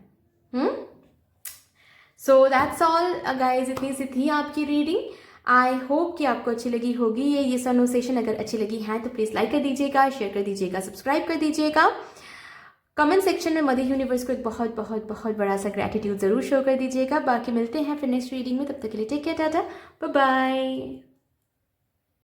सो दैट्स ऑल गाइज, इतनी सी थी आपकी रीडिंग। आई होप कि आपको अच्छी लगी होगी ये कन्वर्सेशन। अगर अच्छी लगी है तो प्लीज़ लाइक कर दीजिएगा, शेयर कर दीजिएगा, सब्सक्राइब कर दीजिएगा। कमेंट सेक्शन में मदर यूनिवर्स को एक बहुत बहुत बहुत बड़ा सा ग्रैटिट्यूड ज़रूर शो कर दीजिएगा। बाकी मिलते हैं फिर नेक्स्ट रीडिंग में, तब तक के लिए take care, tata, bye bye.